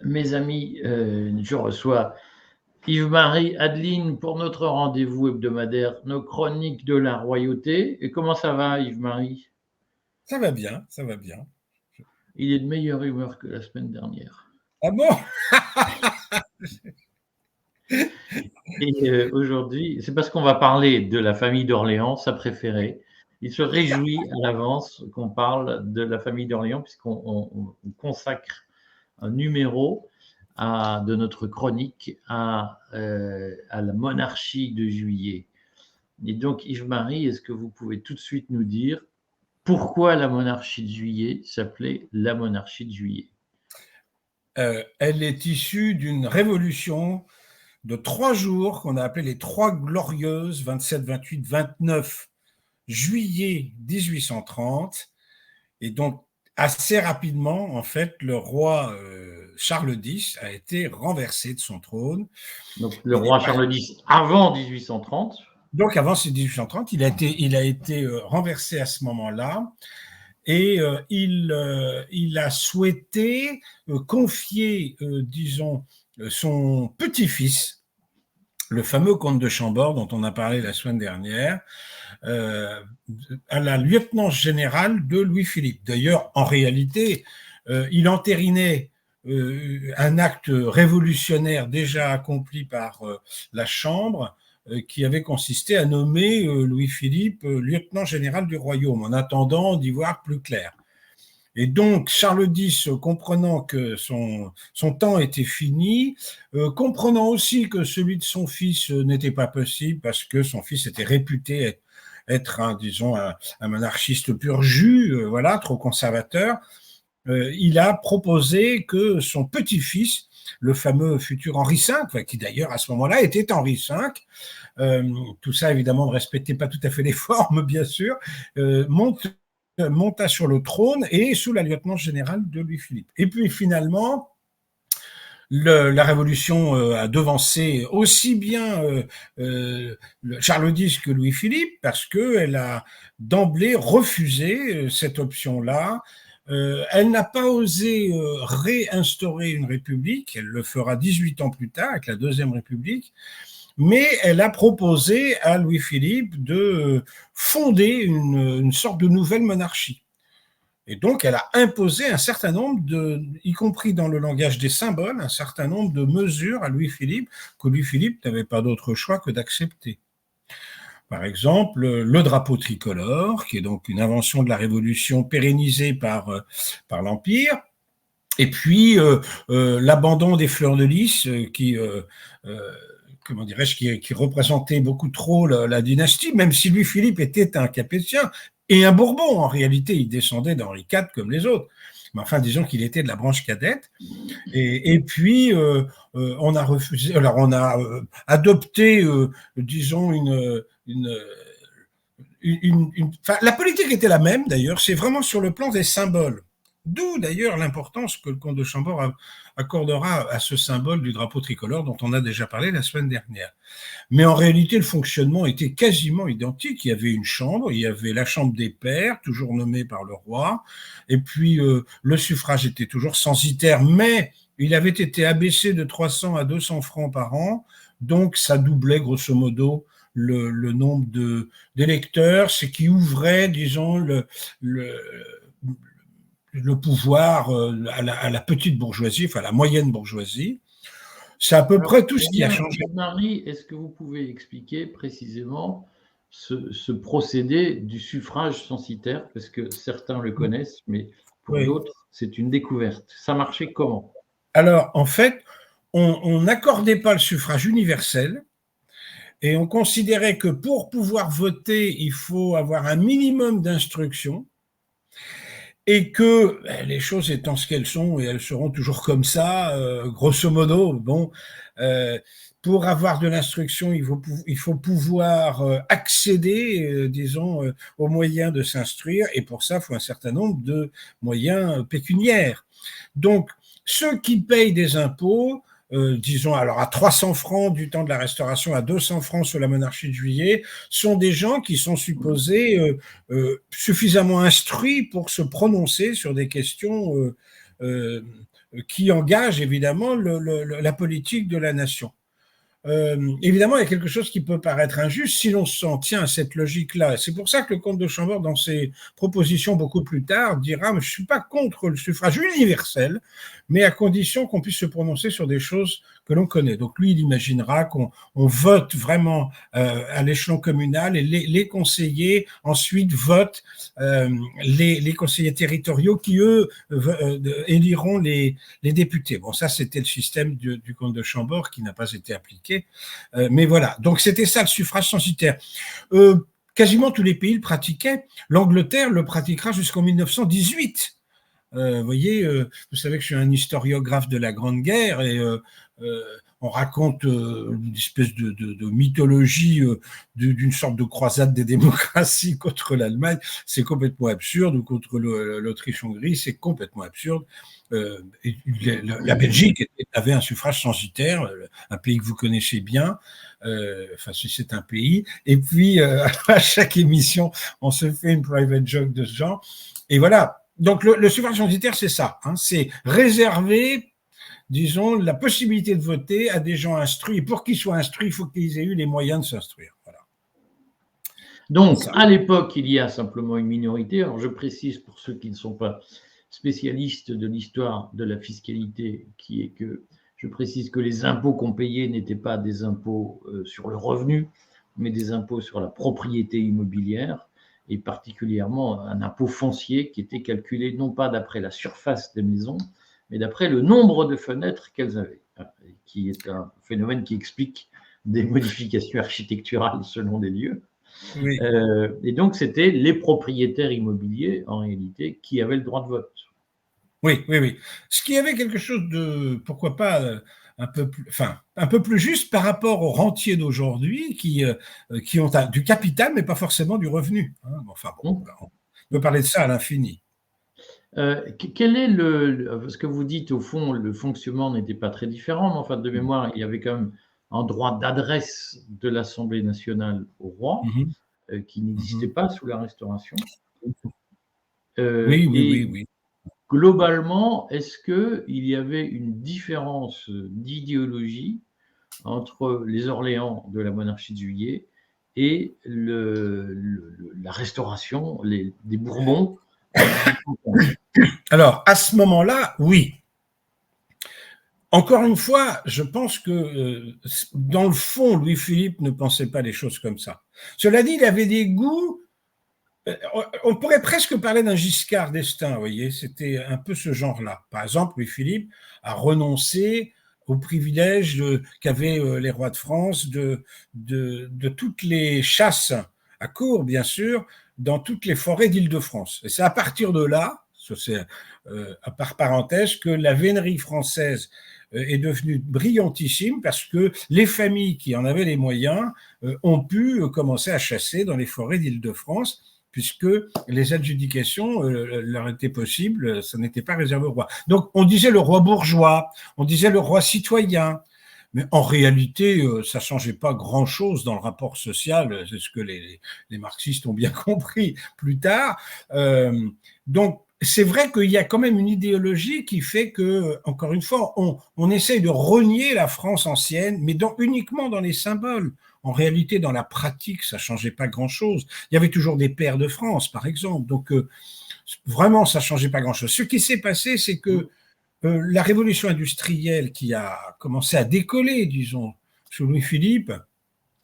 Mes amis, je reçois Yves-Marie Adeline pour notre rendez-vous hebdomadaire, nos chroniques de la royauté. Et comment ça va, Yves-Marie? Ça va bien, ça va bien. Il est de meilleure humeur que la semaine dernière. Ah bon? Et aujourd'hui, c'est parce qu'on va parler de la famille d'Orléans, sa préférée. Il se réjouit à l'avance qu'on parle de la famille d'Orléans, puisqu'on consacre un numéro de notre chronique à la monarchie de Juillet. Et donc, Yves-Marie, est-ce que vous pouvez tout de suite nous dire pourquoi la monarchie de Juillet s'appelait la monarchie de Juillet? Elle est issue d'une révolution de 3 jours qu'on a appelé les Trois Glorieuses, 27, 28, 29 juillet 1830. Et donc, assez rapidement, en fait, le roi Charles X a été renversé de son trône. Donc, le Il est roi pas... Charles X avant 1830. Donc, avant ces 1830, il a été renversé à ce moment-là. Et il a souhaité confier, disons, son petit-fils, le fameux comte de Chambord dont on a parlé la semaine dernière, à la lieutenant générale de Louis-Philippe. D'ailleurs, en réalité, il entérinait un acte révolutionnaire déjà accompli par la Chambre, qui avait consisté à nommer Louis-Philippe lieutenant général du royaume, en attendant d'y voir plus clair. Et donc, Charles X, comprenant que son temps était fini, comprenant aussi que celui de son fils n'était pas possible, parce que son fils était réputé être disons, un monarchiste pur jus, voilà, trop conservateur, il a proposé que son petit-fils, le fameux futur Henri V, qui d'ailleurs à ce moment-là était Henri V, tout ça évidemment ne respectait pas tout à fait les formes, bien sûr, monta sur le trône et sous la lieutenance générale de Louis-Philippe. Et puis finalement, la Révolution a devancé aussi bien Charles X que Louis-Philippe, parce qu'elle a d'emblée refusé cette option-là. Elle n'a pas osé réinstaurer une république, elle le fera 18 ans plus tard avec la Deuxième République, mais elle a proposé à Louis-Philippe de fonder une sorte de nouvelle monarchie. Et donc, elle a imposé un certain nombre y compris dans le langage des symboles, un certain nombre de mesures à Louis-Philippe, que Louis-Philippe n'avait pas d'autre choix que d'accepter. Par exemple, le drapeau tricolore, qui est donc une invention de la Révolution pérennisée par l'Empire, et puis l'abandon des fleurs de lys, comment dirais-je, qui représentait beaucoup trop la dynastie, même si Louis-Philippe était un Capétien et un Bourbon. En réalité, il descendait d'Henri IV comme les autres. Mais enfin, disons qu'il était de la branche cadette. Et puis, on a refusé, alors on a adopté, disons, enfin, la politique était la même d'ailleurs, c'est vraiment sur le plan des symboles. D'où d'ailleurs l'importance que le comte de Chambord accordera à ce symbole du drapeau tricolore dont on a déjà parlé la semaine dernière. Mais en réalité, le fonctionnement était quasiment identique. Il y avait une chambre, il y avait la chambre des pairs, toujours nommée par le roi, et puis le suffrage était toujours censitaire, mais il avait été abaissé de 300 à 200 francs par an, donc ça doublait grosso modo le nombre d'électeurs, ce qui ouvrait, disons, le pouvoir à la petite bourgeoisie, enfin à la moyenne bourgeoisie. C'est à peu Alors, près tout ce eh qui a bien, changé. Marie, est-ce que vous pouvez expliquer précisément ce procédé du suffrage censitaire? Parce que certains le connaissent, mais pour Oui. d'autres, c'est une découverte. Ça marchait comment? Alors, en fait, on n'accordait pas le suffrage universel et on considérait que pour pouvoir voter, il faut avoir un minimum d'instruction et que les choses étant ce qu'elles sont, et elles seront toujours comme ça, grosso modo, bon, pour avoir de l'instruction, il faut pouvoir accéder, disons, aux moyens de s'instruire, et pour ça, il faut un certain nombre de moyens pécuniaires. Donc, ceux qui payent des impôts, disons alors à 300 francs du temps de la Restauration, à 200 francs sous la monarchie de Juillet, sont des gens qui sont supposés suffisamment instruits pour se prononcer sur des questions qui engage évidemment la politique de la nation. Évidemment, il y a quelque chose qui peut paraître injuste si l'on s'en tient à cette logique-là. C'est pour ça que le comte de Chambord, dans ses propositions beaucoup plus tard, dira « Je ne suis pas contre le suffrage universel, mais à condition qu'on puisse se prononcer sur des choses que l'on connaît. » Donc lui, il imaginera qu'on vote vraiment à l'échelon communal et les conseillers ensuite votent les conseillers territoriaux qui, eux, éliront les députés. Bon, ça, c'était le système du comte de Chambord qui n'a pas été appliqué. Mais voilà, donc c'était ça le suffrage censitaire. Quasiment tous les pays le pratiquaient. L'Angleterre le pratiquera jusqu'en 1918. Vous voyez, vous savez que je suis un historiographe de la Grande Guerre et on raconte une espèce de mythologie d'une sorte de croisade des démocraties contre l'Allemagne. C'est complètement absurde, ou contre l'Autriche-Hongrie, c'est complètement absurde. La Belgique avait un suffrage censitaire, un pays que vous connaissez bien. Enfin, c'est un pays. Et puis, à chaque émission, on se fait une private joke de ce genre. Et voilà. Donc, le suffrage censitaire, c'est ça. Hein, c'est réserver, disons, la possibilité de voter à des gens instruits. Et pour qu'ils soient instruits, il faut qu'ils aient eu les moyens de s'instruire. Voilà. Donc, à l'époque, il y a simplement une minorité. Alors, je précise pour ceux qui ne sont pas spécialistes de l'histoire de la fiscalité, qui est que, je précise que les impôts qu'on payait n'étaient pas des impôts sur le revenu, mais des impôts sur la propriété immobilière, et particulièrement un impôt foncier qui était calculé non pas d'après la surface des maisons, mais d'après le nombre de fenêtres qu'elles avaient, qui est un phénomène qui explique des modifications architecturales selon les lieux. Oui. Et donc, c'était les propriétaires immobiliers, en réalité, qui avaient le droit de vote. Oui, oui, oui. Ce qui avait quelque chose de, pourquoi pas, un peu plus juste par rapport aux rentiers d'aujourd'hui qui ont du capital, mais pas forcément du revenu. Hein. Enfin bon, on peut parler de ça à l'infini. Quel est ce que vous dites, au fond, le fonctionnement n'était pas très différent, mais enfin, de mémoire, il y avait quand même un droit d'adresse de l'Assemblée nationale au roi, qui n'existait pas sous la Restauration. Oui. Globalement, est-ce qu'il y avait une différence d'idéologie entre les Orléans de la monarchie de Juillet et la Restauration, des Bourbons? Alors, à ce moment-là, oui. Encore une fois, je pense que dans le fond, Louis-Philippe ne pensait pas les choses comme ça. Cela dit, il avait des goûts. On pourrait presque parler d'un Giscard d'Estaing, vous voyez, c'était un peu ce genre-là. Par exemple, Louis-Philippe a renoncé aux privilèges qu'avaient les rois de France de toutes les chasses à courre, bien sûr, dans toutes les forêts d'Île-de-France. Et c'est à partir de là, c'est par parenthèse, que la vénerie française est devenue brillantissime parce que les familles qui en avaient les moyens ont pu commencer à chasser dans les forêts d'Île-de-France, puisque les adjudications leur étaient possibles, ça n'était pas réservé au roi. Donc on disait le roi bourgeois, on disait le roi citoyen, mais en réalité, ça ne changeait pas grand-chose dans le rapport social, c'est ce que les marxistes ont bien compris plus tard. Donc c'est vrai qu'il y a quand même une idéologie qui fait que, encore une fois, on essaye de renier la France ancienne, mais uniquement dans les symboles. En réalité, dans la pratique, ça ne changeait pas grand-chose. Il y avait toujours des pairs de France, par exemple. Donc, vraiment, ça ne changeait pas grand-chose. Ce qui s'est passé, c'est que la révolution industrielle qui a commencé à décoller, disons, sous Louis-Philippe,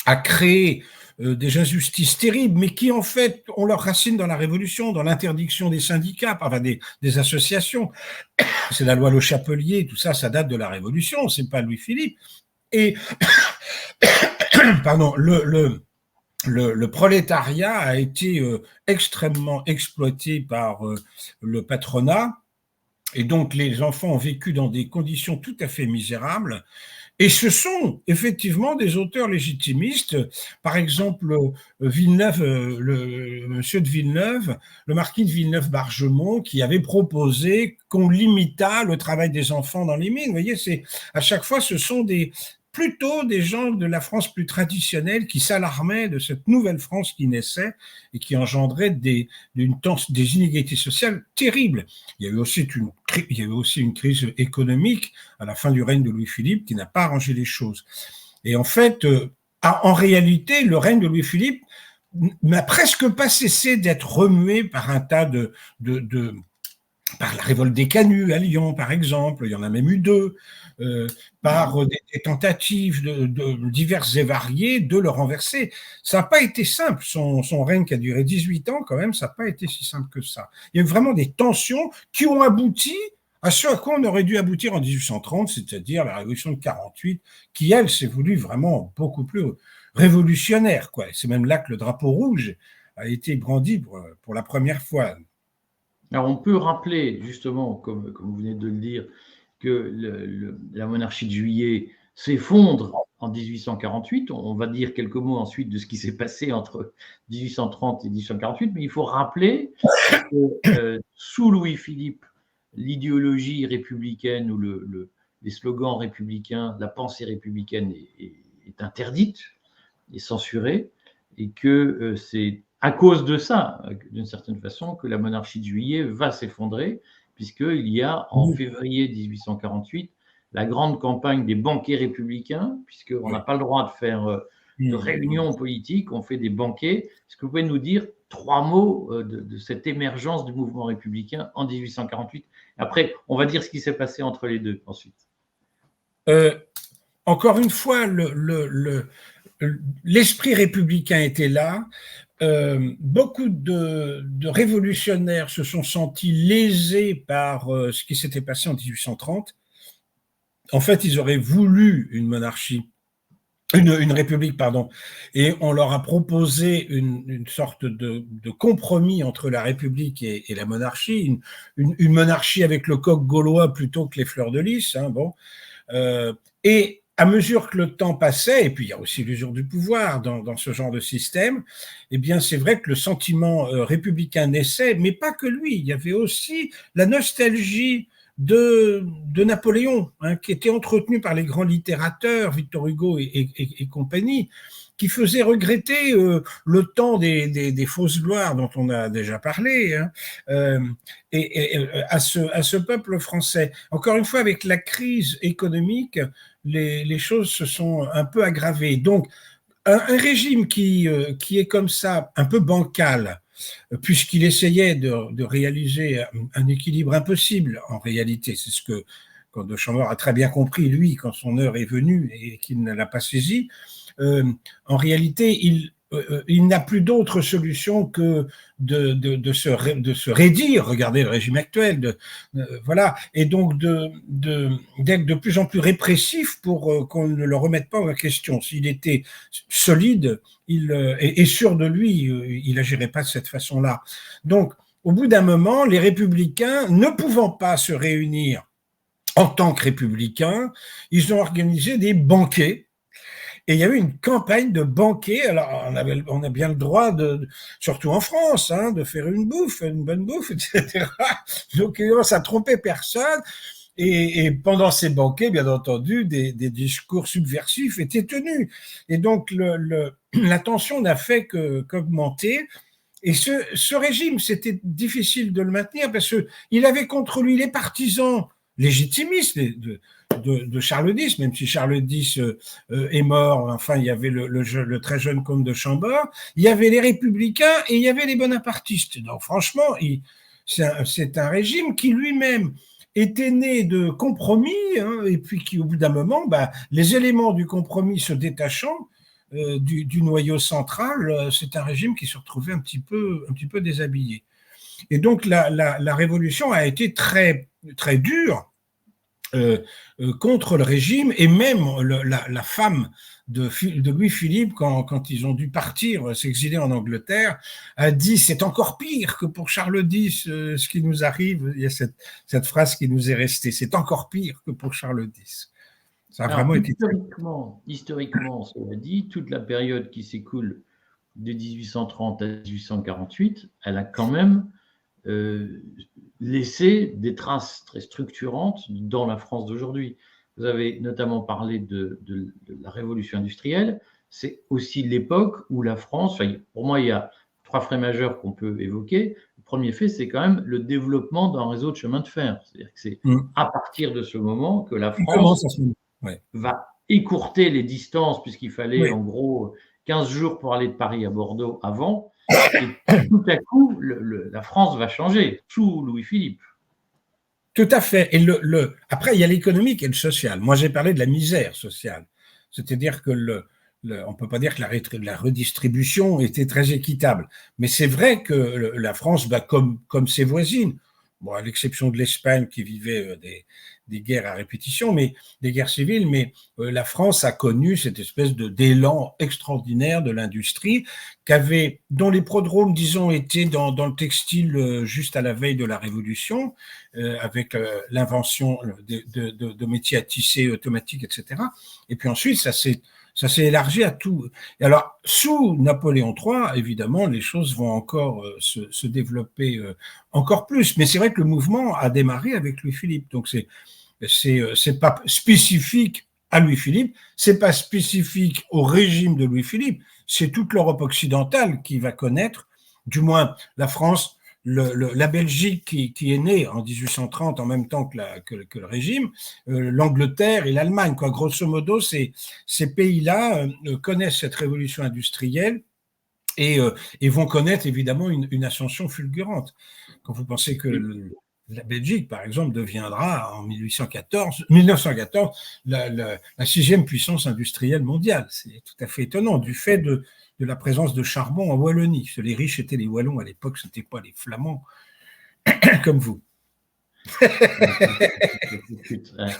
a créé des injustices terribles, mais qui, en fait, ont leur racine dans la Révolution, dans l'interdiction des syndicats, enfin des associations. C'est la loi Le Chapelier, tout ça, ça date de la Révolution, c'est pas Louis-Philippe. Et pardon, le prolétariat a été extrêmement exploité par le patronat, et donc les enfants ont vécu dans des conditions tout à fait misérables. Et ce sont effectivement des auteurs légitimistes, par exemple Villeneuve, monsieur de Villeneuve, le marquis de Villeneuve-Bargemont, qui avait proposé qu'on limitât le travail des enfants dans les mines. Vous voyez, à chaque fois, ce sont plutôt des gens de la France plus traditionnelle qui s'alarmaient de cette nouvelle France qui naissait et qui engendrait des inégalités sociales terribles. Il y a eu aussi une crise économique à la fin du règne de Louis-Philippe qui n'a pas arrangé les choses. Et en fait, en réalité, le règne de Louis-Philippe n'a presque pas cessé d'être remué par un tas par la révolte des Canuts à Lyon, par exemple, il y en a même eu 2, par des tentatives diverses et variées de le renverser. Ça n'a pas été simple, son règne qui a duré 18 ans quand même, ça n'a pas été si simple que ça. Il y a eu vraiment des tensions qui ont abouti à ce à quoi on aurait dû aboutir en 1830, c'est-à-dire la révolution de 48, qui, elle, s'est voulue vraiment beaucoup plus révolutionnaire, quoi. C'est même là que le drapeau rouge a été brandi pour la première fois. Alors, on peut rappeler, justement, comme vous venez de le dire, que la monarchie de Juillet s'effondre en 1848. On va dire quelques mots ensuite de ce qui s'est passé entre 1830 et 1848, mais il faut rappeler que sous Louis-Philippe, l'idéologie républicaine ou les slogans républicains, la pensée républicaine est interdite, est censurée, et que c'est à cause de ça, d'une certaine façon, que la monarchie de Juillet va s'effondrer, puisqu'il y a en février 1848 la grande campagne des banquets républicains, puisqu'on n'a pas le droit de faire de réunions politiques, on fait des banquets. Est-ce que vous pouvez nous dire 3 mots de cette émergence du mouvement républicain en 1848? Après, on va dire ce qui s'est passé entre les deux ensuite. Encore une fois, l'esprit républicain était là. Beaucoup de révolutionnaires se sont sentis lésés par ce qui s'était passé en 1830. En fait, ils auraient voulu une monarchie, une république, pardon, et on leur a proposé une sorte de compromis entre la république et la monarchie, une monarchie avec le coq gaulois plutôt que les fleurs de lys, hein, bon. Et à mesure que le temps passait, et puis il y a aussi l'usure du pouvoir dans ce genre de système, eh bien c'est vrai que le sentiment républicain naissait, mais pas que lui. Il y avait aussi la nostalgie de Napoléon, hein, qui était entretenu par les grands littérateurs, Victor Hugo et compagnie, qui faisait regretter le temps des fausses gloires dont on a déjà parlé, hein, et à ce peuple français. Encore une fois, avec la crise économique, les choses se sont un peu aggravées. Donc, un régime qui est comme ça, un peu bancal, puisqu'il essayait de réaliser un équilibre impossible en réalité, c'est ce que de Chambord a très bien compris, lui, quand son heure est venue et qu'il ne l'a pas saisi. En réalité, il n'a plus d'autre solution que de se raidir, regardez le régime actuel, voilà, et donc d'être de plus en plus répressif pour qu'on ne le remette pas en question. S'il était solide et sûr de lui, il n'agirait pas de cette façon-là. Donc, au bout d'un moment, les républicains, ne pouvant pas se réunir en tant que républicains, ils ont organisé des banquets. Et il y a eu une campagne de banquets. Alors, on a bien le droit, surtout en France, hein, de faire une bonne bouffe, etc. Donc, ça trompait personne. Et pendant ces banquets, bien entendu, des discours subversifs étaient tenus. Et donc, la tension n'a fait qu'augmenter. Et ce régime, c'était difficile de le maintenir parce qu'il avait contre lui les partisans légitimistes de Charles X, même si Charles X est mort, enfin, il y avait le très jeune comte de Chambord, il y avait les républicains et il y avait les bonapartistes. Donc, franchement, c'est un régime qui lui-même était né de compromis, hein, et puis qui, au bout d'un moment, les éléments du compromis se détachant du noyau central, c'est un régime qui se retrouvait un petit peu déshabillé. Et donc, la révolution a été très, très dure contre le régime, et même la femme de Louis-Philippe, quand ils ont dû partir, s'exiler en Angleterre, a dit « c'est encore pire que pour Charles X ce qui nous arrive ». Il y a cette phrase qui nous est restée, « c'est encore pire que pour Charles X ». Ça a vraiment été... Historiquement, cela dit, toute la période qui s'écoule de 1830 à 1848, elle a quand même laissé des traces très structurantes dans la France d'aujourd'hui. Vous avez notamment parlé de la révolution industrielle. C'est aussi l'époque où la France, enfin, pour moi, il y a 3 faits majeurs qu'on peut évoquer. Le premier fait, c'est quand même le développement d'un réseau de chemin de fer. C'est-à-dire que c'est à partir de ce moment que la Il commence France à se ouais. va écourter les distances, puisqu'il fallait Oui, en gros 15 jours pour aller de Paris à Bordeaux avant. Et tout à coup, la France va changer sous Louis-Philippe. tout à fait. Et après, il y a l'économique et le social. Moi, j'ai parlé de la misère sociale. C'est-à-dire que on ne peut pas dire que la redistribution était très équitable. Mais c'est vrai que la France, bah, comme ses voisines, bon, à l'exception de l'Espagne qui vivait des guerres à répétition, mais des guerres civiles, mais la France a connu cette espèce d'élan extraordinaire de l'industrie dont les prodromes, disons, étaient dans le textile juste à la veille de la Révolution, avec l'invention de métiers à tisser automatiques, etc. Et puis ensuite, ça s'est élargi à tout. Et alors, sous Napoléon III, évidemment, les choses vont encore se développer encore plus. Mais c'est vrai que le mouvement a démarré avec Louis-Philippe. Donc, c'est pas spécifique à Louis-Philippe, c'est pas spécifique au régime de Louis-Philippe, c'est toute l'Europe occidentale qui va connaître, du moins la France, la Belgique qui est née en 1830 en même temps que le régime, l'Angleterre et l'Allemagne. Quoi. Grosso modo, ces pays-là connaissent cette révolution industrielle et vont connaître évidemment une ascension fulgurante. Quand vous pensez que la Belgique, par exemple, deviendra en 1914 la 6e puissance industrielle mondiale. C'est tout à fait étonnant, du fait de la présence de charbon en Wallonie. Parce que les riches étaient les Wallons à l'époque, ce n'étaient pas les Flamands comme vous.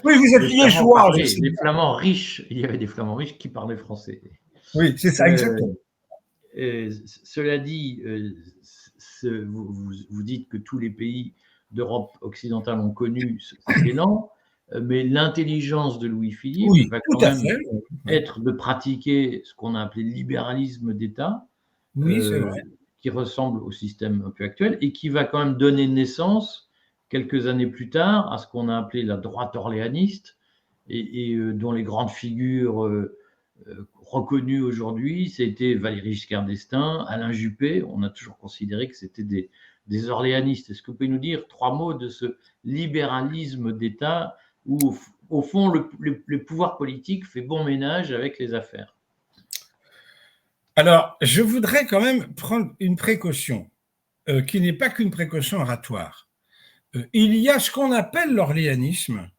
Oui, vous êtes liégeois. Les Flamands riches, il y avait des Flamands riches qui parlaient français. Oui, c'est ça, exactement. Cela dit, vous dites que tous les pays d'Europe occidentale ont connu cet élan, mais l'intelligence de Louis-Philippe va quand même être de pratiquer ce qu'on a appelé le libéralisme d'État, qui ressemble au système un peu actuel et qui va quand même donner naissance, quelques années plus tard, à ce qu'on a appelé la droite orléaniste et dont les grandes figures reconnus aujourd'hui, c'était Valéry Giscard d'Estaing, Alain Juppé. On a toujours considéré que c'était des orléanistes. Est-ce que vous pouvez nous dire 3 mots de ce libéralisme d'État où, au fond, le pouvoir politique fait bon ménage avec les affaires? Alors, je voudrais quand même prendre une précaution, qui n'est pas qu'une précaution oratoire. Il y a ce qu'on appelle l'orléanisme,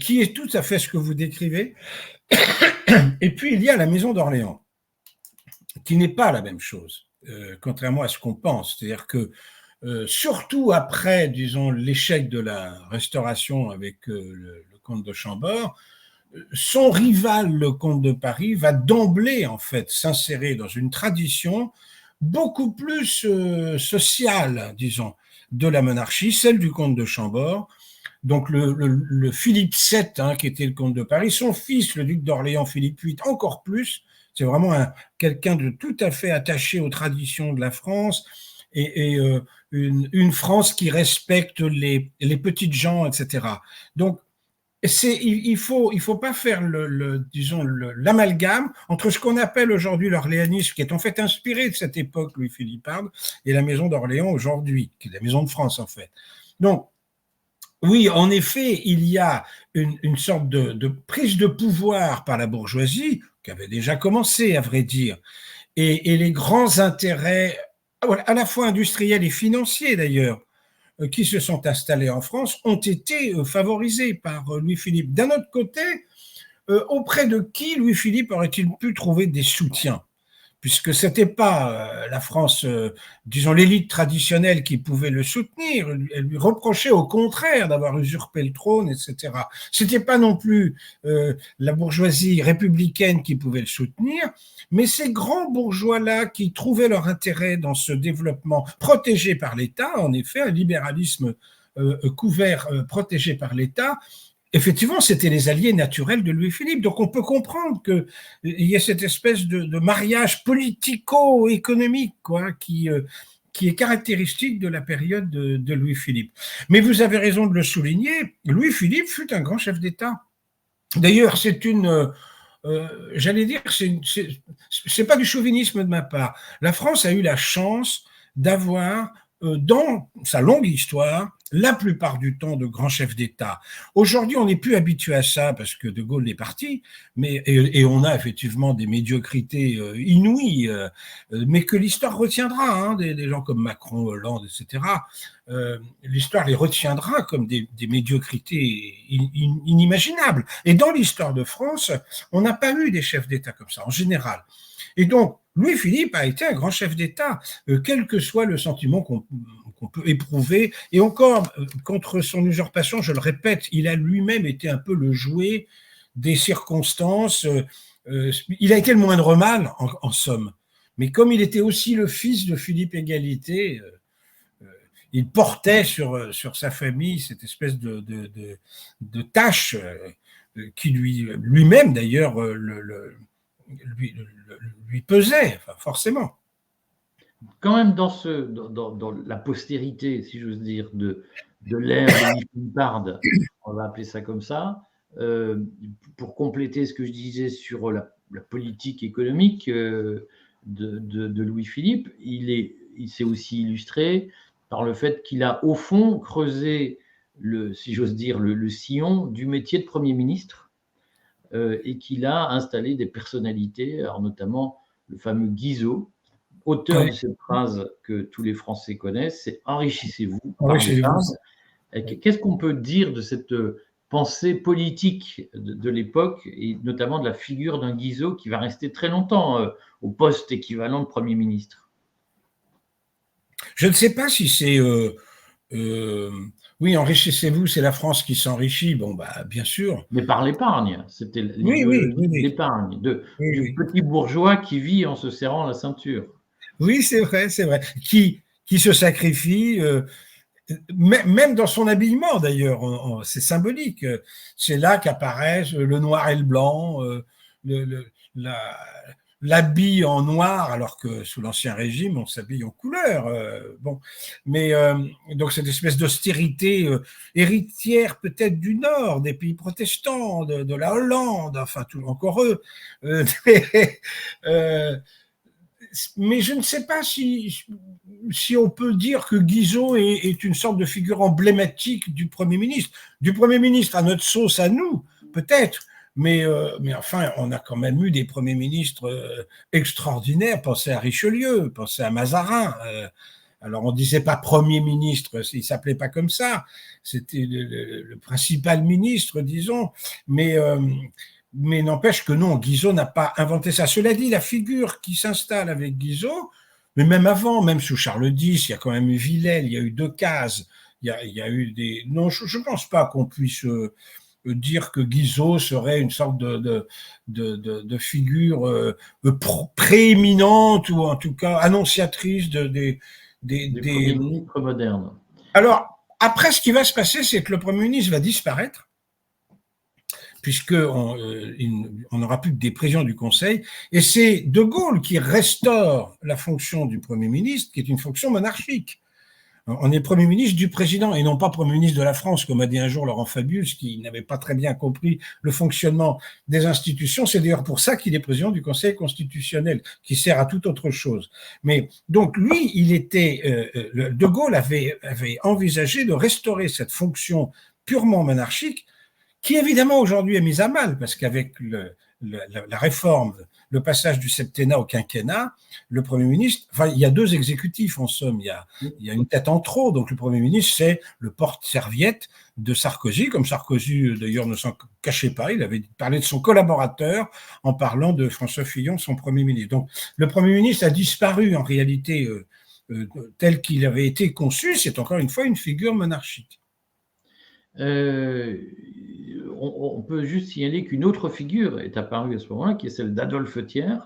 qui est tout à fait ce que vous décrivez, et puis il y a la maison d'Orléans, qui n'est pas la même chose, contrairement à ce qu'on pense. C'est-à-dire que, surtout après, disons, l'échec de la Restauration avec le comte de Chambord, son rival, le comte de Paris, va d'emblée, en fait, s'insérer dans une tradition beaucoup plus sociale, disons, de la monarchie, celle du comte de Chambord. Donc le Philippe VII, hein, qui était le comte de Paris, son fils, le duc d'Orléans, Philippe VIII, encore plus. C'est vraiment quelqu'un de tout à fait attaché aux traditions de la France et une France qui respecte les petites gens, etc. Donc, il faut pas faire disons l'amalgame entre ce qu'on appelle aujourd'hui l'orléanisme, qui est en fait inspiré de cette époque Louis-Philipparde, et la maison d'Orléans aujourd'hui, qui est la maison de France en fait. Donc, oui, en effet, il y a une sorte de prise de pouvoir par la bourgeoisie, qui avait déjà commencé, à vrai dire, et les grands intérêts, à la fois industriels et financiers d'ailleurs, qui se sont installés en France, ont été favorisés par Louis-Philippe. D'un autre côté, auprès de qui Louis-Philippe aurait-il pu trouver des soutiens ? Puisque ce n'était pas la France, disons l'élite traditionnelle qui pouvait le soutenir, elle lui reprochait au contraire d'avoir usurpé le trône, etc. Ce n'était pas non plus la bourgeoisie républicaine qui pouvait le soutenir, mais ces grands bourgeois-là qui trouvaient leur intérêt dans ce développement protégé par l'État, en effet, un libéralisme couvert, protégé par l'État, effectivement, c'était les alliés naturels de Louis-Philippe. Donc, on peut comprendre qu'il y a cette espèce de mariage politico-économique, quoi, qui qui est caractéristique de la période de Louis-Philippe. Mais vous avez raison de le souligner, Louis-Philippe fut un grand chef d'État. D'ailleurs, c'est une, j'allais dire, c'est pas du chauvinisme de ma part. La France a eu la chance d'avoir, dans sa longue histoire, la plupart du temps de grands chefs d'État. Aujourd'hui, on n'est plus habitué à ça parce que De Gaulle est parti, et on a effectivement des médiocrités inouïes, mais que l'histoire retiendra, hein, des gens comme Macron, Hollande, etc. L'histoire les retiendra comme des médiocrités inimaginables. Et dans l'histoire de France, on n'a pas eu des chefs d'État comme ça, en général. Et donc, Louis-Philippe a été un grand chef d'État, quel que soit le sentiment qu'on peut éprouver. Et encore, contre son usurpation, je le répète, il a lui-même été un peu le jouet des circonstances. Il a été le moindre mal, en somme. Mais comme il était aussi le fils de Philippe Égalité, il portait sur sa famille cette espèce de tâche qui lui-même, d'ailleurs, lui pesait, enfin, forcément. Quand même, dans la postérité, si j'ose dire, de l'ère Louis-Philippard, on va appeler ça comme ça, pour compléter ce que je disais sur la politique économique de Louis-Philippe, il s'est aussi illustré par le fait qu'il a, au fond, creusé, si j'ose dire, le sillon du métier de Premier ministre et qu'il a installé des personnalités, alors notamment le fameux Guizot, auteur de cette phrase que tous les Français connaissent, c'est « Enrichissez-vous par l'épargne ». Qu'est-ce qu'on peut dire de cette pensée politique de l'époque, et notamment de la figure d'un Guizot qui va rester très longtemps au poste équivalent de Premier ministre? Je ne sais pas si c'est... oui, enrichissez-vous, c'est la France qui s'enrichit. Bon, bah, bien sûr. Mais par l'épargne, c'était oui. l'épargne, du petit bourgeois qui vit en se serrant la ceinture. Oui, c'est vrai. Qui se sacrifie, même dans son habillement d'ailleurs, c'est symbolique. C'est là qu'apparaissent le noir et le blanc, l'habit en noir, alors que sous l'Ancien Régime, on s'habille en couleur. Bon, mais donc cette espèce d'austérité héritière peut-être du Nord, des pays protestants, de la Hollande, enfin tout encore eux. Mais je ne sais pas si on peut dire que Guizot est une sorte de figure emblématique du Premier ministre. Du Premier ministre à notre sauce à nous, peut-être, mais enfin, on a quand même eu des premiers ministres extraordinaires. Pensez à Richelieu, pensez à Mazarin. Alors, on ne disait pas Premier ministre, il ne s'appelait pas comme ça. C'était le principal ministre, disons. Mais n'empêche que non, Guizot n'a pas inventé ça. Cela dit, la figure qui s'installe avec Guizot, mais même avant, même sous Charles X, il y a quand même eu Villèle, il y a eu Decazes, il y a eu des... Non, je ne pense pas qu'on puisse dire que Guizot serait une sorte de figure prééminente ou en tout cas annonciatrice des premiers ministres modernes. Alors, après, ce qui va se passer, c'est que le Premier ministre va disparaître, puisqu'on n'aura plus que des présidents du Conseil, et c'est De Gaulle qui restaure la fonction du Premier ministre, qui est une fonction monarchique. On est Premier ministre du président et non pas Premier ministre de la France, comme a dit un jour Laurent Fabius, qui n'avait pas très bien compris le fonctionnement des institutions. C'est d'ailleurs pour ça qu'il est président du Conseil constitutionnel, qui sert à toute autre chose. Mais donc lui, De Gaulle avait envisagé de restaurer cette fonction purement monarchique, qui évidemment aujourd'hui est mise à mal, parce qu'avec la réforme, le passage du septennat au quinquennat, le Premier ministre, enfin, il y a deux exécutifs en somme, il y a une tête en trop, donc le Premier ministre, c'est le porte-serviette de Sarkozy, comme Sarkozy d'ailleurs ne s'en cachait pas, il avait parlé de son collaborateur en parlant de François Fillon, son Premier ministre. Donc le Premier ministre a disparu en réalité tel qu'il avait été conçu, c'est encore une fois une figure monarchique. On peut juste signaler qu'une autre figure est apparue à ce moment-là, qui est celle d'Adolphe Thiers,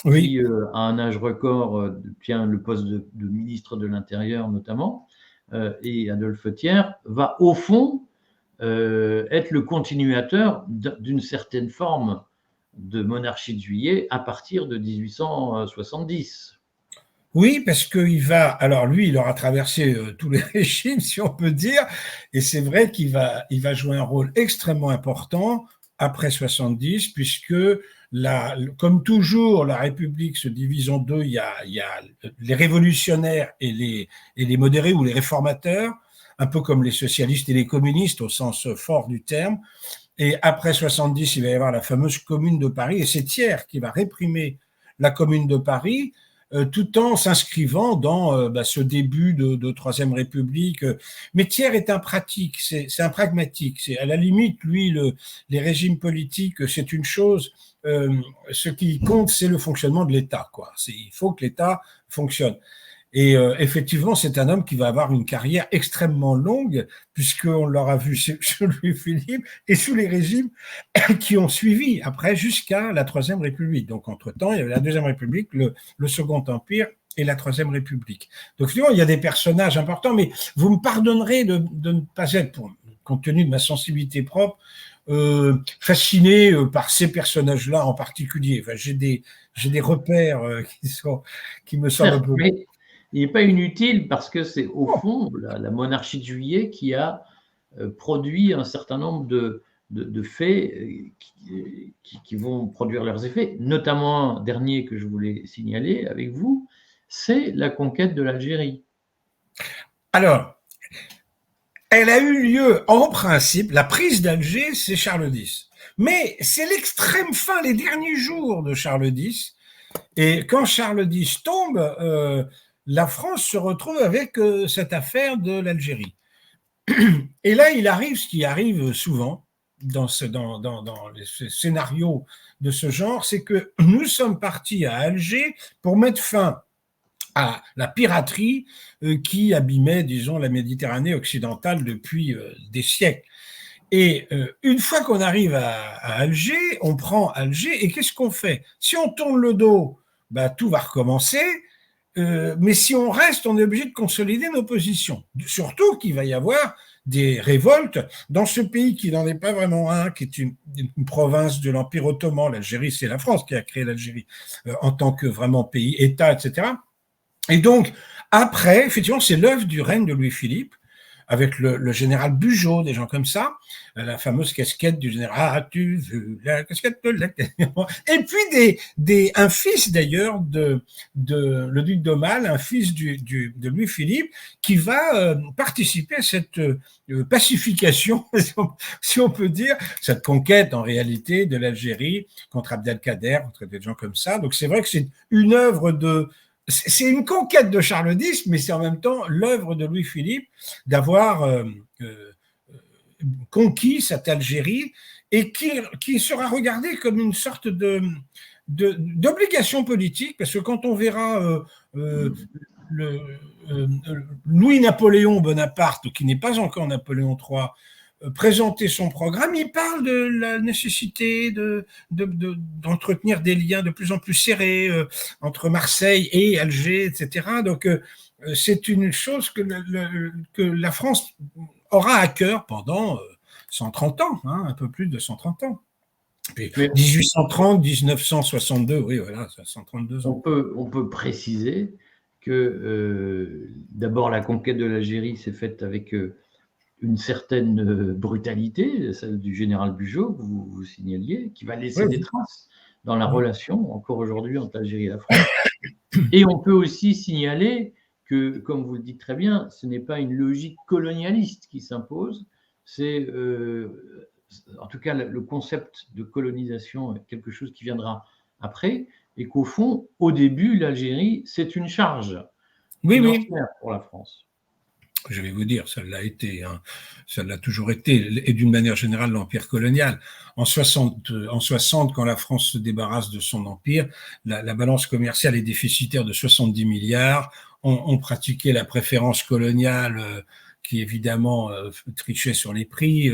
Oui. qui, à un âge record, tient le poste de ministre de l'Intérieur notamment. Et Adolphe Thiers va, au fond, être le continuateur d'une certaine forme de monarchie de Juillet à partir de 1870. Oui, parce qu'il va, alors lui, il aura traversé tous les régimes, si on peut dire, et c'est vrai il va jouer un rôle extrêmement important après 70, puisque comme toujours, la République se divise en deux. Il y a les révolutionnaires et les modérés ou les réformateurs, un peu comme les socialistes et les communistes au sens fort du terme. Et après 70, il va y avoir la fameuse Commune de Paris, et c'est Thiers qui va réprimer la Commune de Paris, tout en s'inscrivant dans ce début de Troisième République. Mais Thiers est un pratique, c'est un pragmatique. C'est à la limite, lui, les régimes politiques, c'est une chose. Ce qui compte, c'est le fonctionnement de l'État, quoi. Il faut que l'État fonctionne. Et effectivement, c'est un homme qui va avoir une carrière extrêmement longue, puisqu'on l'aura vu chez Louis-Philippe et sous les régimes qui ont suivi après jusqu'à la Troisième République. Donc, entre-temps, il y avait la Deuxième République, le Second Empire et la Troisième République. Donc, finalement, il y a des personnages importants, mais vous me pardonnerez de ne pas être, compte tenu de ma sensibilité propre, fasciné par ces personnages-là en particulier. Enfin, j'ai des repères qui me semblent un peu... Mais il n'est pas inutile parce que c'est au fond la monarchie de Juillet qui a produit un certain nombre de faits qui vont produire leurs effets, notamment un dernier que je voulais signaler avec vous, c'est la conquête de l'Algérie. Alors, elle a eu lieu, en principe, la prise d'Alger, c'est Charles X. Mais c'est l'extrême fin, les derniers jours de Charles X. Et quand Charles X tombe, la France se retrouve avec cette affaire de l'Algérie. Et là, il arrive ce qui arrive souvent dans les scénarios de ce genre, c'est que nous sommes partis à Alger pour mettre fin à la piraterie qui abîmait, disons, la Méditerranée occidentale depuis des siècles. Et une fois qu'on arrive à Alger, on prend Alger, et qu'est-ce qu'on fait? Si on tourne le dos, tout va recommencer, mais si on reste, on est obligé de consolider nos positions. Surtout qu'il va y avoir des révoltes dans ce pays qui n'en est pas vraiment un, qui est une province de l'Empire ottoman. L'Algérie, c'est la France qui a créé l'Algérie en tant que vraiment pays-État, etc. Et donc, après, effectivement, c'est l'œuvre du règne de Louis-Philippe, avec le général Bugeaud, des gens comme ça, la fameuse casquette du général, as-tu vu la casquette de la... Et puis un fils d'ailleurs de le duc d'Aumale, un fils de Louis-Philippe, qui va participer à cette pacification, si on peut dire, cette conquête en réalité de l'Algérie contre Abdelkader, contre des gens comme ça. Donc c'est vrai que c'est une œuvre c'est une conquête de Charles X, mais c'est en même temps l'œuvre de Louis-Philippe d'avoir conquis cette Algérie et qui sera regardée comme une sorte d'obligation politique, parce que quand on verra Louis-Napoléon Bonaparte, qui n'est pas encore Napoléon III, présenter son programme, il parle de la nécessité d'entretenir des liens de plus en plus serrés entre Marseille et Alger, etc. Donc, c'est une chose que la France aura à cœur pendant 130 ans, hein, un peu plus de 130 ans. Puis 1830, 1962, oui, voilà, 132 ans. On peut préciser que d'abord la conquête de l'Algérie s'est faite avec une certaine brutalité, celle du général Bugeaud, que vous signaliez, qui va laisser des traces dans la relation, encore aujourd'hui, entre l'Algérie et la France. Et on peut aussi signaler que, comme vous le dites très bien, ce n'est pas une logique colonialiste qui s'impose, c'est, en tout cas, le concept de colonisation est quelque chose qui viendra après, et qu'au fond, au début, l'Algérie, c'est une charge financière pour la France. Je vais vous dire, ça l'a été, hein. Ça l'a toujours été, et d'une manière générale, l'empire colonial. En 60, quand la France se débarrasse de son empire, la balance commerciale est déficitaire de 70 milliards. On pratiquait la préférence coloniale qui évidemment trichait sur les prix.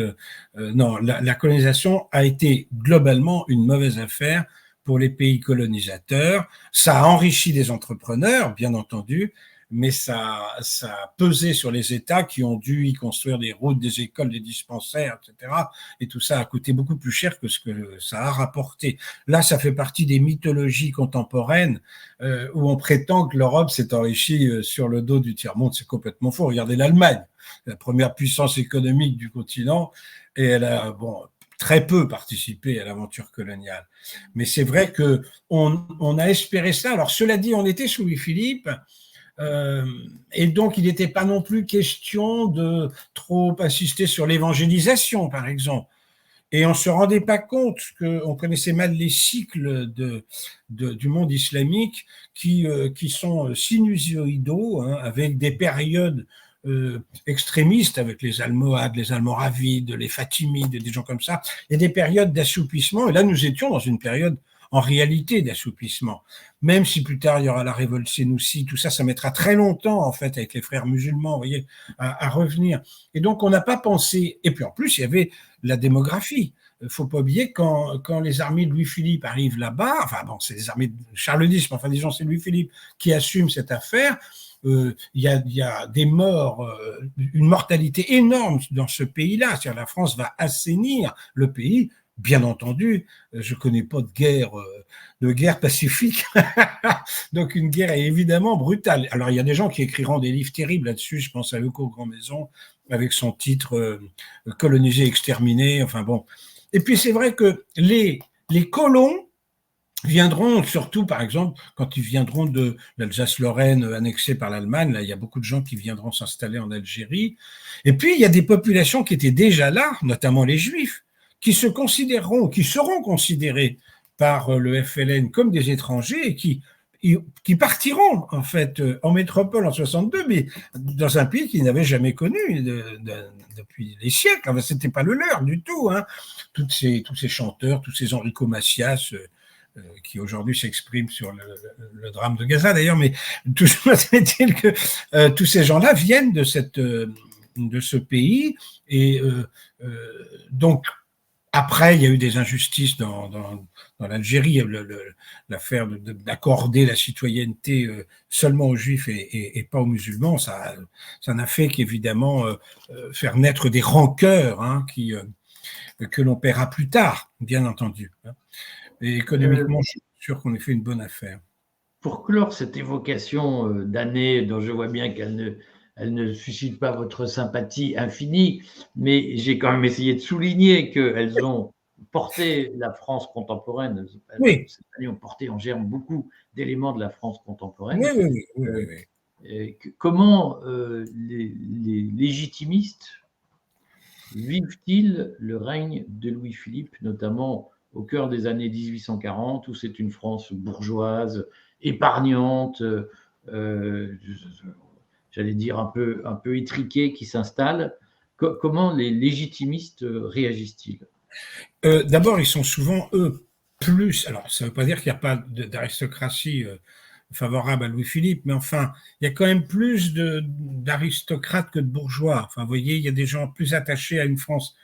Non, la colonisation a été globalement une mauvaise affaire pour les pays colonisateurs. Ça a enrichi les entrepreneurs, bien entendu, mais ça a pesé sur les États qui ont dû y construire des routes, des écoles, des dispensaires, etc. Et tout ça a coûté beaucoup plus cher que ce que ça a rapporté. Là, ça fait partie des mythologies contemporaines où on prétend que l'Europe s'est enrichie sur le dos du tiers-monde. C'est complètement faux. Regardez l'Allemagne, la première puissance économique du continent, et elle a, bon, très peu participé à l'aventure coloniale. Mais c'est vrai que on a espéré ça. Alors, cela dit, on était sous Louis-Philippe, et donc il n'était pas non plus question de trop insister sur l'évangélisation, par exemple. Et on ne se rendait pas compte qu'on connaissait mal les cycles du monde islamique qui sont sinusoïdaux, hein, avec des périodes extrémistes, avec les Almohades, les Almoravides, les Fatimides, des gens comme ça, et des périodes d'assouplissement. Et là, nous étions dans une période en réalité d'assouplissement. Même si plus tard il y aura la révolte sénoussi, tout ça, ça mettra très longtemps en fait avec les frères musulmans, vous voyez, à revenir. Et donc on n'a pas pensé. Et puis en plus il y avait la démographie. Il ne faut pas oublier quand les armées de Louis-Philippe arrivent là-bas, enfin bon, c'est les armées de Charles X, mais enfin disons c'est Louis-Philippe qui assume cette affaire. Il y a des morts, une mortalité énorme dans ce pays-là. C'est-à-dire la France va assainir le pays. Bien entendu, je connais pas de guerre pacifique, donc une guerre est évidemment brutale. Alors il y a des gens qui écriront des livres terribles là-dessus. Je pense à Leco Grand-Maison avec son titre Coloniser, exterminer. Enfin bon. Et puis c'est vrai que les colons viendront surtout, par exemple, quand ils viendront de l'Alsace-Lorraine annexée par l'Allemagne, là, il y a beaucoup de gens qui viendront s'installer en Algérie. Et puis, il y a des populations qui étaient déjà là, notamment les Juifs, qui seront considérés par le FLN comme des étrangers et qui partiront, en fait, en métropole en 62, mais dans un pays qu'ils n'avaient jamais connu depuis des siècles. Enfin, c'était pas le leur du tout, hein. Tous ces chanteurs, tous ces Enrico Macias, qui aujourd'hui s'exprime sur le drame de Gaza d'ailleurs, mais toujours est-il que tous ces gens-là viennent de ce pays, et donc après il y a eu des injustices dans l'Algérie, l'affaire d'accorder la citoyenneté seulement aux Juifs et pas aux musulmans, ça n'a fait qu'évidemment faire naître des rancœurs, hein, que l'on paiera plus tard, bien entendu. Et économiquement, je suis sûr qu'on ait fait une bonne affaire. Pour clore cette évocation d'années dont je vois bien qu'elle ne suscite pas votre sympathie infinie, mais j'ai quand même essayé de souligner qu'elles ont porté la France contemporaine. Oui. Ces années ont porté en germe beaucoup d'éléments de la France contemporaine. Oui. Comment les légitimistes vivent-ils le règne de Louis-Philippe, notamment au cœur des années 1840, où c'est une France bourgeoise, épargnante, j'allais dire un peu étriquée, qui s'installe. Comment les légitimistes réagissent-ils? D'abord, ils sont souvent, eux, plus. Alors, ça ne veut pas dire qu'il n'y a pas d'aristocratie favorable à Louis-Philippe, mais enfin, il y a quand même plus d'aristocrates que de bourgeois. Enfin, vous voyez, il y a des gens plus attachés à une France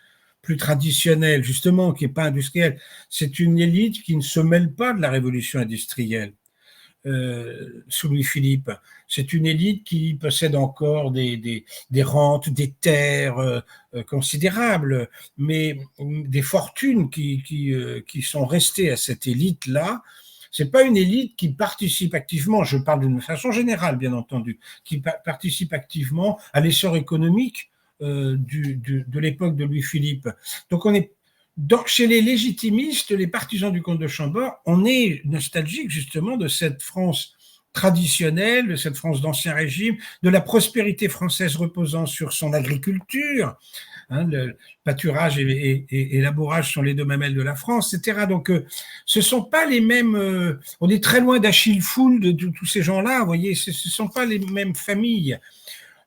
plus traditionnelle, justement, qui n'est pas industrielle. C'est une élite qui ne se mêle pas de la révolution industrielle. Sous Louis-Philippe. C'est une élite qui possède encore des rentes, des terres considérables, mais des fortunes qui sont restées à cette élite-là. C'est pas une élite qui participe activement, je parle d'une façon générale, bien entendu, qui participe activement à l'essor économique de l'époque de Louis-Philippe. Donc on est chez les légitimistes, les partisans du comte de Chambord, on est nostalgique justement de cette France traditionnelle, de cette France d'Ancien Régime, de la prospérité française reposant sur son agriculture. Hein, le pâturage et labourage sont les deux mamelles de la France, etc. Donc, ce ne sont pas les mêmes. On est très loin d'Achille Foule, de tous ces gens-là. Vous voyez, ce ne sont pas les mêmes familles.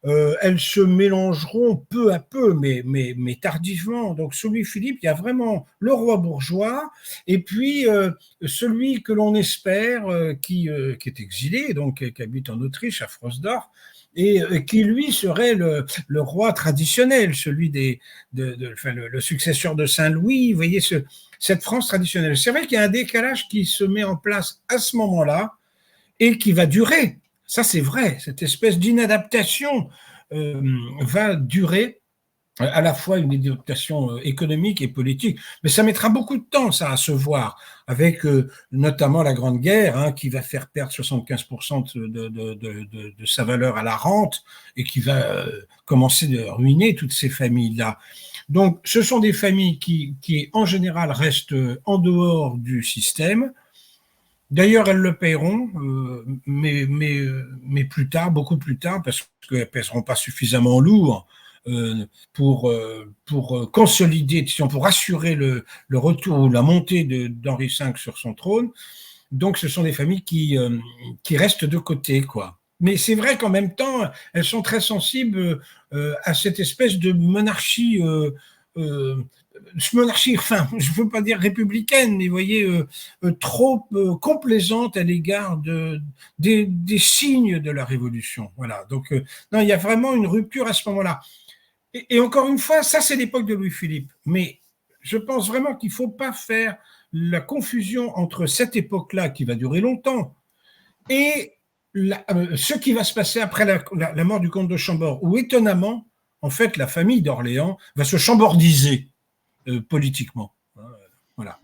Elles se mélangeront peu à peu, mais tardivement. Donc, sous Louis-Philippe, il y a vraiment le roi bourgeois, et puis celui que l'on espère, qui est exilé, donc qui habite en Autriche, à Frosdorf, et qui lui serait le roi traditionnel, celui le successeur de Saint-Louis. Vous voyez, cette France traditionnelle. C'est vrai qu'il y a un décalage qui se met en place à ce moment-là et qui va durer. Ça, c'est vrai. Cette espèce d'inadaptation va durer, à la fois une adaptation économique et politique, mais ça mettra beaucoup de temps, ça, à se voir, avec notamment la Grande Guerre, hein, qui va faire perdre 75% de sa valeur à la rente et qui va commencer à ruiner toutes ces familles-là. Donc, ce sont des familles qui, en général, restent en dehors du système. D'ailleurs, elles le paieront, mais plus tard, beaucoup plus tard, parce qu'elles ne pèseront pas suffisamment lourd pour consolider, pour assurer le retour ou la montée d'Henri V sur son trône. Donc, ce sont des familles qui restent de côté, quoi. Mais c'est vrai qu'en même temps, elles sont très sensibles à cette espèce de monarchie enfin, je ne veux pas dire républicaine, mais vous voyez, trop complaisante à l'égard des signes de la Révolution. Voilà. Donc, non, il y a vraiment une rupture à ce moment-là. Et encore une fois, ça, c'est l'époque de Louis-Philippe. Mais je pense vraiment qu'il ne faut pas faire la confusion entre cette époque-là, qui va durer longtemps, et ce qui va se passer après la mort du comte de Chambord, où étonnamment, en fait, la famille d'Orléans va se chambordiser politiquement. Voilà.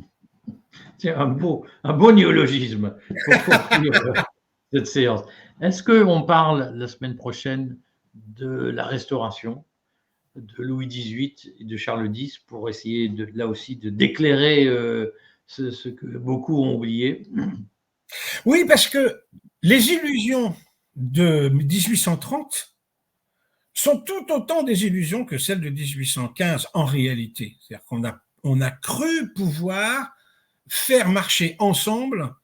C'est un beau néologisme pour conclure cette séance. Est-ce qu'on parle la semaine prochaine de la Restauration, de Louis XVIII et de Charles X pour essayer là aussi d'éclairer ce que beaucoup ont oublié? Oui, parce que les illusions de 1830 sont tout autant des illusions que celles de 1815 en réalité. C'est-à-dire qu'on a cru pouvoir faire marcher ensemble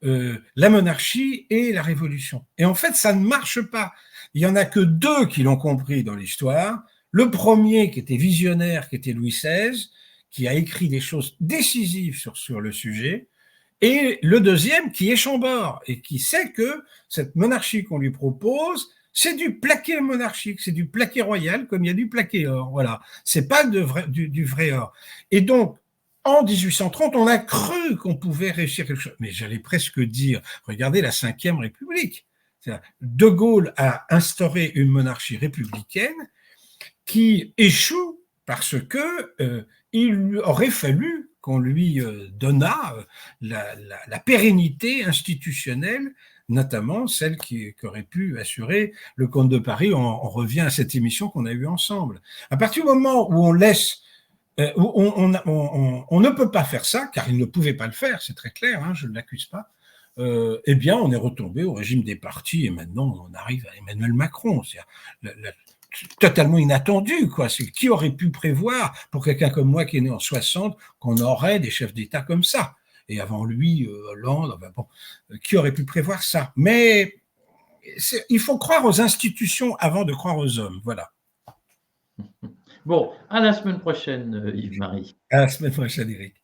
la monarchie et la révolution. Et en fait, ça ne marche pas. Il n'y en a que deux qui l'ont compris dans l'histoire. Le premier, qui était visionnaire, qui était Louis XVI, qui a écrit des choses décisives sur le sujet, et le deuxième, qui est Chambord, et qui sait que cette monarchie qu'on lui propose, c'est du plaqué monarchique, c'est du plaqué royal, comme il y a du plaqué or. Voilà, c'est pas du vrai or. Et donc, en 1830, on a cru qu'on pouvait réussir quelque chose. Mais j'allais presque dire, regardez la Ve République. De Gaulle a instauré une monarchie républicaine qui échoue parce que il aurait fallu qu'on lui donnât la pérennité institutionnelle, notamment celle qu'aurait pu assurer le comte de Paris. On revient à cette émission qu'on a eue ensemble. À partir du moment où on laisse on ne peut pas faire ça, car il ne pouvait pas le faire, c'est très clair, hein, je ne l'accuse pas, eh bien, on est retombé au régime des partis, et maintenant, on arrive à Emmanuel Macron. C'est totalement inattendu, quoi. C'est qui aurait pu prévoir, pour quelqu'un comme moi qui est né en 60, qu'on aurait des chefs d'État comme ça? Et avant lui, Hollande, enfin bon, qui aurait pu prévoir ça? Mais il faut croire aux institutions avant de croire aux hommes, voilà. Bon, à la semaine prochaine, Yves-Marie. À la semaine prochaine, Eric.